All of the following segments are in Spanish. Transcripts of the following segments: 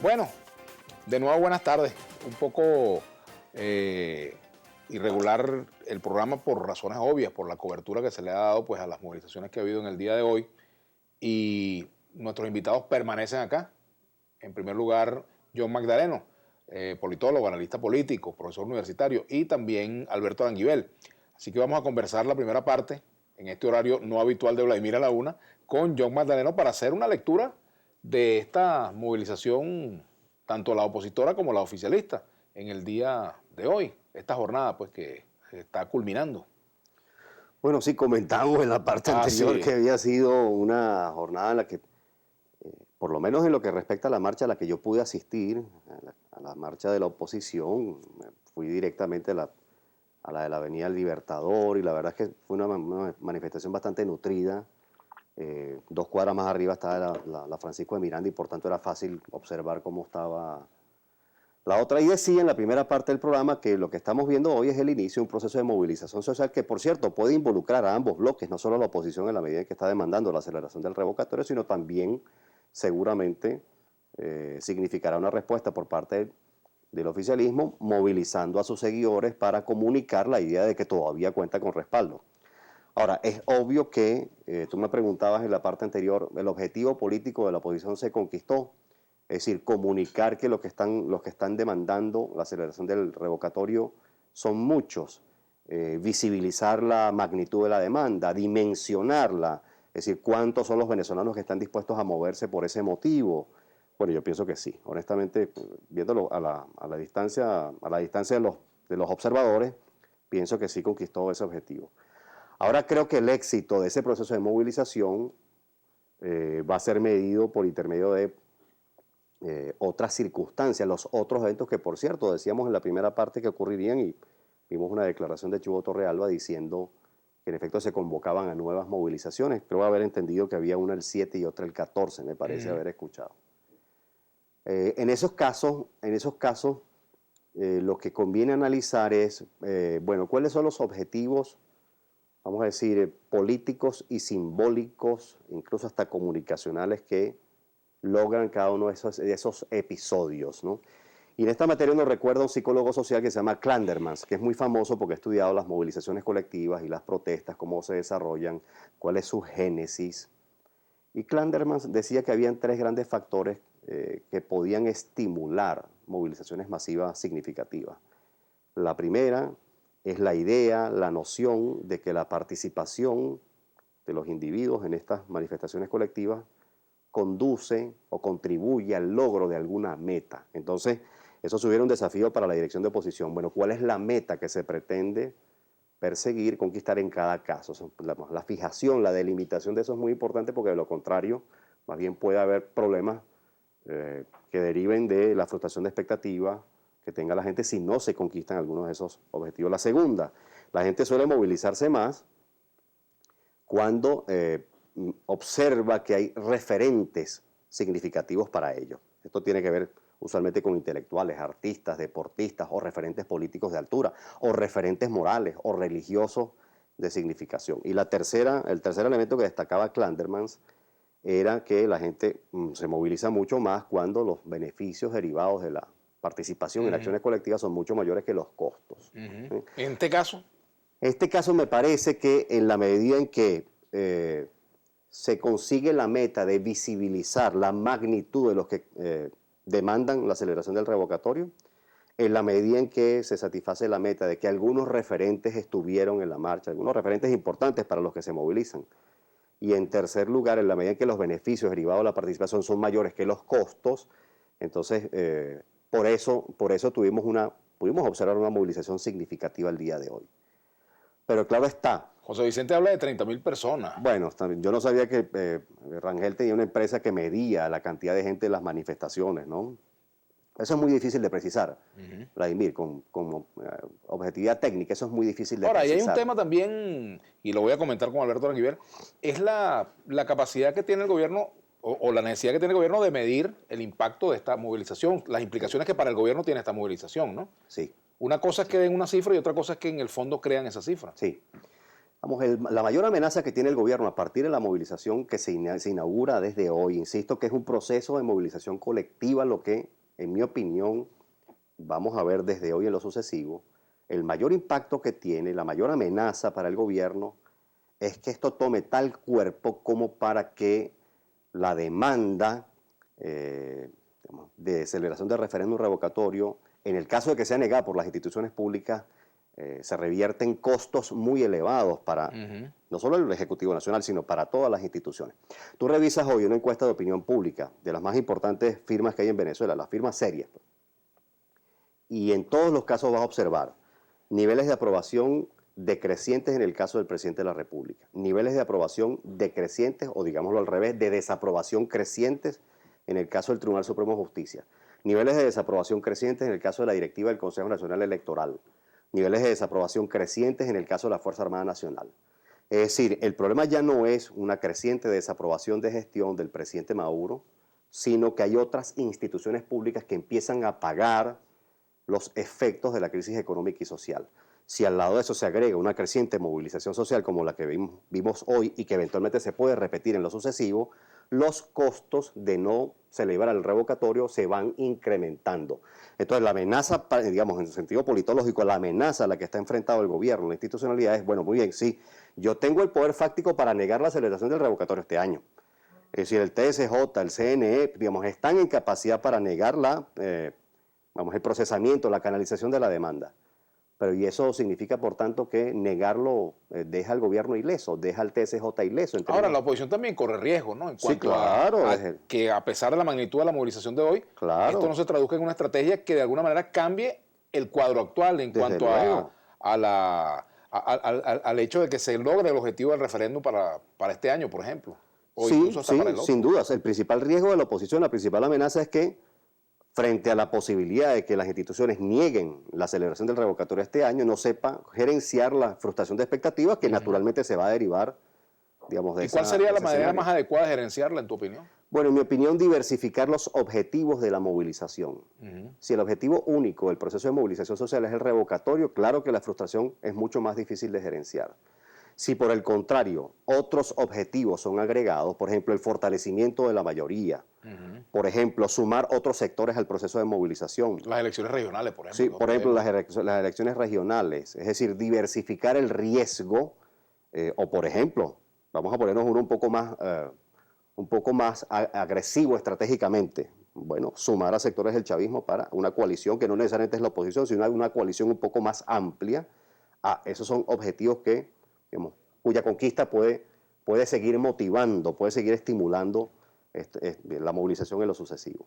Bueno, de nuevo buenas tardes. Un poco irregular el programa por razones obvias, por la cobertura que se le ha dado pues, a las movilizaciones que ha habido en el día de hoy. Y nuestros invitados permanecen acá. En primer lugar, John Magdaleno, politólogo, analista político, profesor universitario, y también Alberto Aranguibel. Así que vamos a conversar la primera parte, en este horario no habitual de Vladimir a la una, con John Magdaleno para hacer una lectura de esta movilización, tanto la opositora como la oficialista, en el día de hoy, esta jornada pues que está culminando. Bueno, sí, comentamos en la parte anterior que había sido una jornada en la que, por lo menos en lo que respecta a la marcha a la que yo pude asistir, a la marcha de la oposición, fui directamente a la de la Avenida Libertador, y la verdad es que fue una manifestación bastante nutrida. 2 cuadras más arriba estaba la Francisco de Miranda y por tanto era fácil observar cómo estaba la otra. Y decía en la primera parte del programa que lo que estamos viendo hoy es el inicio de un proceso de movilización social que, por cierto, puede involucrar a ambos bloques, no solo a la oposición en la medida en que está demandando la aceleración del revocatorio, sino también seguramente significará una respuesta por parte del oficialismo movilizando a sus seguidores para comunicar la idea de que todavía cuenta con respaldo. Ahora, es obvio que, tú me preguntabas en la parte anterior, el objetivo político de la oposición se conquistó, es decir, comunicar que los que están demandando la aceleración del revocatorio son muchos, visibilizar la magnitud de la demanda, dimensionarla, es decir, cuántos son los venezolanos que están dispuestos a moverse por ese motivo. Bueno, yo pienso que sí, honestamente, viéndolo a la distancia de los observadores, pienso que sí conquistó ese objetivo. Ahora creo que el éxito de ese proceso de movilización va a ser medido por intermedio de otras circunstancias, los otros eventos que, por cierto, decíamos en la primera parte que ocurrirían, y vimos una declaración de Chubo Torrealba diciendo que en efecto se convocaban a nuevas movilizaciones. Creo haber entendido que había una el 7 y otra el 14, me parece haber escuchado. En esos casos, lo que conviene analizar es, bueno, cuáles son los objetivos, vamos a decir, políticos y simbólicos, incluso hasta comunicacionales, que logran cada uno de esos episodios, ¿no? Y en esta materia nos recuerda un psicólogo social que se llama Clandermans, que es muy famoso porque ha estudiado las movilizaciones colectivas y las protestas, cómo se desarrollan, cuál es su génesis. Y Clandermans decía que habían 3 grandes factores que podían estimular movilizaciones masivas significativas. La primera es la idea, la noción de que la participación de los individuos en estas manifestaciones colectivas conduce o contribuye al logro de alguna meta. Entonces, eso sugiere un desafío para la dirección de oposición. Bueno, ¿cuál es la meta que se pretende perseguir, conquistar en cada caso? La fijación, la delimitación de eso es muy importante porque de lo contrario, más bien puede haber problemas que deriven de la frustración de expectativas que tenga la gente si no se conquistan algunos de esos objetivos. La segunda, la gente suele movilizarse más cuando observa que hay referentes significativos para ello. Esto tiene que ver usualmente con intelectuales, artistas, deportistas o referentes políticos de altura, o referentes morales o religiosos de significación. Y el tercer elemento que destacaba Clandermans era que la gente se moviliza mucho más cuando los beneficios derivados de la participación en acciones colectivas son mucho mayores que los costos. ¿En este caso? En este caso me parece que en la medida en que se consigue la meta de visibilizar la magnitud de los que demandan la aceleración del revocatorio, en la medida en que se satisface la meta de que algunos referentes estuvieron en la marcha, algunos referentes importantes para los que se movilizan, y en tercer lugar, en la medida en que los beneficios derivados de la participación son mayores que los costos, entonces por eso pudimos observar una movilización significativa el día de hoy. Pero claro está. José Vicente habla de 30.000 personas. Bueno, yo no sabía que Rangel tenía una empresa que medía la cantidad de gente en las manifestaciones, ¿no? Eso es muy difícil de precisar, Vladimir, con objetividad técnica, eso es muy difícil de precisar. Ahora, y hay un tema también, y lo voy a comentar con Alberto Aranguibel, es la capacidad que tiene el gobierno, o la necesidad que tiene el gobierno de medir el impacto de esta movilización, las implicaciones que para el gobierno tiene esta movilización, ¿no? Sí. Una cosa es que den una cifra y otra cosa es que en el fondo crean esa cifra. Sí. Vamos, la mayor amenaza que tiene el gobierno a partir de la movilización que se inaugura desde hoy, insisto que es un proceso de movilización colectiva, lo que, en mi opinión, vamos a ver desde hoy en lo sucesivo, el mayor impacto que tiene, la mayor amenaza para el gobierno, es que esto tome tal cuerpo como para que la demanda de celebración del referéndum revocatorio, en el caso de que sea negada por las instituciones públicas, se revierten costos muy elevados para no solo el Ejecutivo Nacional, sino para todas las instituciones. Tú revisas hoy una encuesta de opinión pública de las más importantes firmas que hay en Venezuela, las firmas serias, y en todos los casos vas a observar niveles de aprobación decrecientes en el caso del presidente de la República, niveles de aprobación decrecientes, o digámoslo al revés, de desaprobación crecientes en el caso del Tribunal Supremo de Justicia, niveles de desaprobación crecientes en el caso de la directiva del Consejo Nacional Electoral, niveles de desaprobación crecientes en el caso de la Fuerza Armada Nacional. Es decir, el problema ya no es una creciente desaprobación de gestión del presidente Maduro, sino que hay otras instituciones públicas que empiezan a pagar los efectos de la crisis económica y social. Si al lado de eso se agrega una creciente movilización social como la que vimos hoy y que eventualmente se puede repetir en lo sucesivo, los costos de no celebrar el revocatorio se van incrementando. Entonces la amenaza, digamos en sentido politológico, la amenaza a la que está enfrentado el gobierno, la institucionalidad es, bueno, muy bien, sí, yo tengo el poder fáctico para negar la celebración del revocatorio este año. Es decir, el TSJ, el CNE, digamos, están en capacidad para negar el procesamiento, la canalización de la demanda. Pero y eso significa, por tanto, que negarlo deja al gobierno ileso, deja al TSJ ileso. Ahora, la oposición también corre riesgo, ¿no? En cuanto a que a pesar de la magnitud de la movilización de hoy, esto no se traduzca en una estrategia que de alguna manera cambie el cuadro actual en cuanto al hecho de que se logre el objetivo del referéndum para este año, por ejemplo. O sí, sin dudas. El principal riesgo de la oposición, la principal amenaza es que frente a la posibilidad de que las instituciones nieguen la celebración del revocatorio este año, no sepa gerenciar la frustración de expectativas que naturalmente se va a derivar, digamos, de ¿Y cuál sería la manera más adecuada de gerenciarla, en tu opinión? Bueno, en mi opinión, diversificar los objetivos de la movilización. Si el objetivo único del proceso de movilización social es el revocatorio, claro que la frustración es mucho más difícil de gerenciar. Si por el contrario otros objetivos son agregados, por ejemplo el fortalecimiento de la mayoría, por ejemplo sumar otros sectores al proceso de movilización. Las elecciones regionales, por ejemplo. Sí, por ejemplo las elecciones regionales, es decir, diversificar el riesgo, o por ejemplo, vamos a ponernos uno un poco más agresivo estratégicamente. Bueno, sumar a sectores del chavismo para una coalición que no necesariamente es la oposición, sino una coalición un poco más amplia. Esos son objetivos que, digamos, cuya conquista puede seguir motivando, puede seguir estimulando la movilización en lo sucesivo.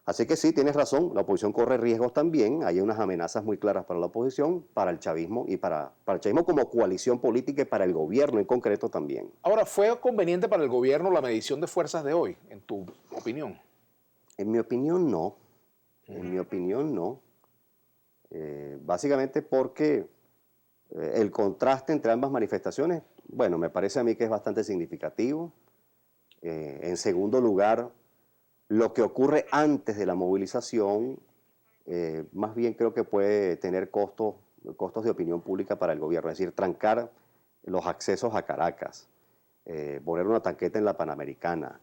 Así que sí, tienes razón, la oposición corre riesgos también, hay unas amenazas muy claras para la oposición, para el chavismo y para el chavismo como coalición política y para el gobierno en concreto también. Ahora, ¿fue conveniente para el gobierno la medición de fuerzas de hoy, en tu opinión? En mi opinión no, en mi opinión no. Básicamente porque el contraste entre ambas manifestaciones, bueno, me parece a mí que es bastante significativo. En segundo lugar, lo que ocurre antes de la movilización, más bien creo que puede tener costos de opinión pública para el gobierno, es decir, trancar los accesos a Caracas, poner una tanqueta en la Panamericana,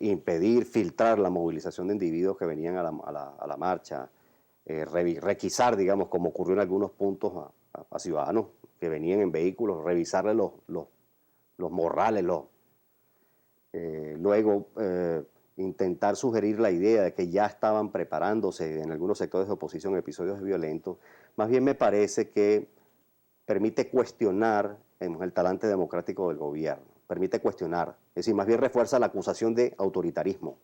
impedir, filtrar la movilización de individuos que venían a la marcha, requisar, digamos, como ocurrió en algunos puntos a ciudadanos que venían en vehículos, revisarle los morrales, luego intentar sugerir la idea de que ya estaban preparándose en algunos sectores de oposición episodios violentos, más bien me parece que permite cuestionar el talante democrático del gobierno, permite cuestionar, es decir, más bien refuerza la acusación de autoritarismo,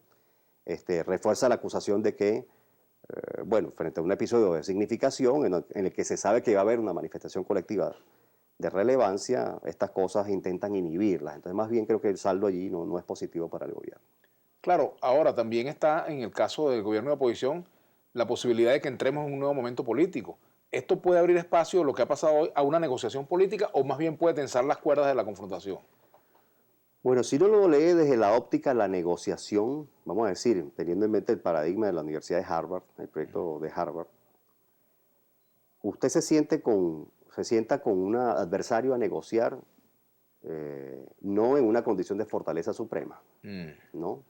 refuerza la acusación de que, bueno, frente a un episodio de significación en el que se sabe que va a haber una manifestación colectiva de relevancia, estas cosas intentan inhibirlas. Entonces, más bien creo que el saldo allí no es positivo para el gobierno. Claro, ahora también está en el caso del gobierno de oposición la posibilidad de que entremos en un nuevo momento político. ¿Esto puede abrir espacio, lo que ha pasado hoy, a una negociación política o más bien puede tensar las cuerdas de la confrontación? Bueno, si uno lo lee desde la óptica de la negociación, vamos a decir, teniendo en mente el paradigma de la Universidad de Harvard, el proyecto de Harvard, usted se siente se sienta con un adversario a negociar, no en una condición de fortaleza suprema, ¿no?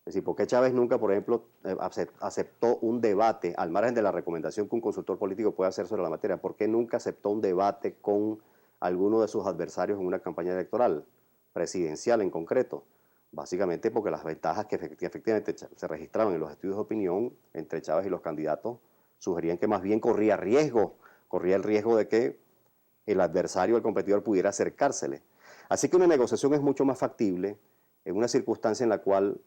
Es decir, ¿por qué Chávez nunca, por ejemplo, aceptó un debate, al margen de la recomendación que un consultor político puede hacer sobre la materia? ¿Por qué nunca aceptó un debate con alguno de sus adversarios en una campaña electoral, presidencial en concreto? Básicamente porque las ventajas que efectivamente se registraban en los estudios de opinión entre Chávez y los candidatos sugerían que más bien corría el riesgo de que el adversario, el competidor, pudiera acercársele. Así que una negociación es mucho más factible en una circunstancia en la cual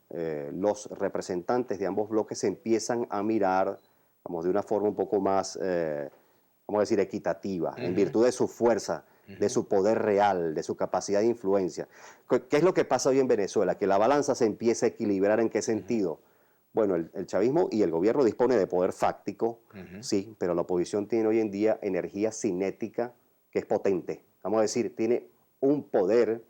los representantes de ambos bloques se empiezan a mirar, vamos, de una forma un poco más, vamos a decir, equitativa, en virtud de su fuerza, de su poder real, de su capacidad de influencia. ¿Qué es lo que pasa hoy en Venezuela? Que la balanza se empieza a equilibrar. ¿En qué sentido? Bueno, el chavismo y el gobierno dispone de poder fáctico, sí, pero la oposición tiene hoy en día energía cinética que es potente. Vamos a decir, tiene un poder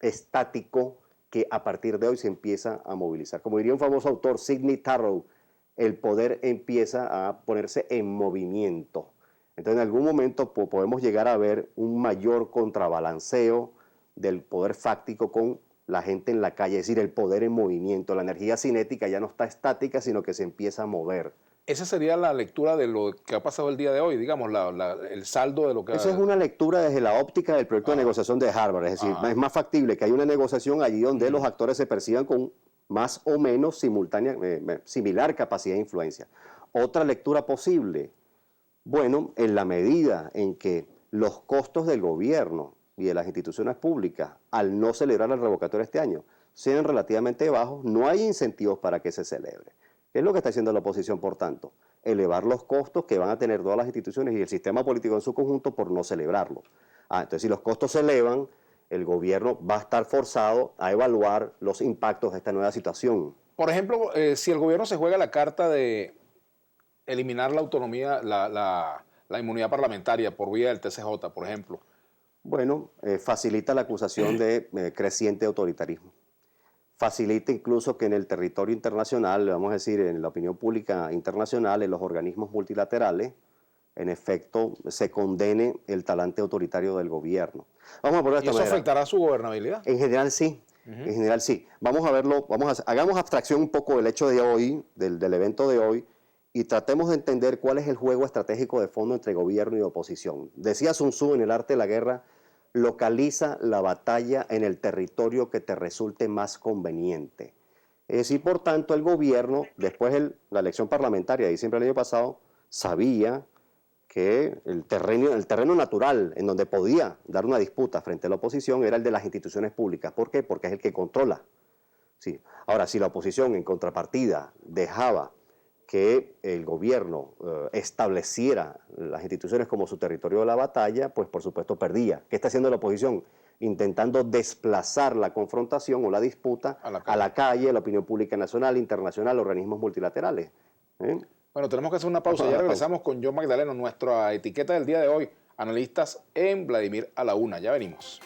estático que a partir de hoy se empieza a movilizar. Como diría un famoso autor, Sidney Tarrow, el poder empieza a ponerse en movimiento. Entonces, en algún momento podemos llegar a ver un mayor contrabalanceo del poder fáctico con la gente en la calle, es decir, el poder en movimiento. La energía cinética ya no está estática, sino que se empieza a mover. Esa sería la lectura de lo que ha pasado el día de hoy, digamos, el saldo de lo que... Esa es una lectura desde la óptica del proyecto de negociación de Harvard. Es decir, es más factible que haya una negociación allí donde los actores se perciban con más o menos similar capacidad de influencia. Otra lectura posible, bueno, en la medida en que los costos del gobierno y de las instituciones públicas, al no celebrar el revocatorio este año, sean relativamente bajos, no hay incentivos para que se celebre. ¿Qué es lo que está haciendo la oposición, por tanto? Elevar los costos que van a tener todas las instituciones y el sistema político en su conjunto por no celebrarlo. Entonces, si los costos se elevan, el gobierno va a estar forzado a evaluar los impactos de esta nueva situación. Por ejemplo, si el gobierno se juega la carta de eliminar la autonomía, la inmunidad parlamentaria por vía del TCJ, por ejemplo. Bueno, facilita la acusación de creciente autoritarismo. Facilita incluso que en el territorio internacional, vamos a decir, en la opinión pública internacional, en los organismos multilaterales, en efecto, se condene el talante autoritario del gobierno. Vamos a ponerlo de esta manera. ¿Y eso afectará su gobernabilidad? En general sí, en general sí. Vamos a verlo, hagamos abstracción un poco del hecho de hoy, del evento de hoy, y tratemos de entender cuál es el juego estratégico de fondo entre gobierno y oposición. Decía Sun Tzu en El arte de la guerra: localiza la batalla en el territorio que te resulte más conveniente. Es decir, por tanto, el gobierno, después de la elección parlamentaria de diciembre del año pasado, sabía que el terreno natural en donde podía dar una disputa frente a la oposición era el de las instituciones públicas. ¿Por qué? Porque es el que controla. Sí. Ahora, si la oposición en contrapartida dejaba que el gobierno estableciera las instituciones como su territorio de la batalla, pues por supuesto perdía. ¿Qué está haciendo la oposición? Intentando desplazar la confrontación o la disputa a la calle, a la opinión pública nacional, internacional, organismos multilaterales. Bueno, tenemos que hacer una pausa. Ya regresamos con John Magdaleno, nuestra etiqueta del día de hoy, analistas en Vladimir a la una. Ya venimos.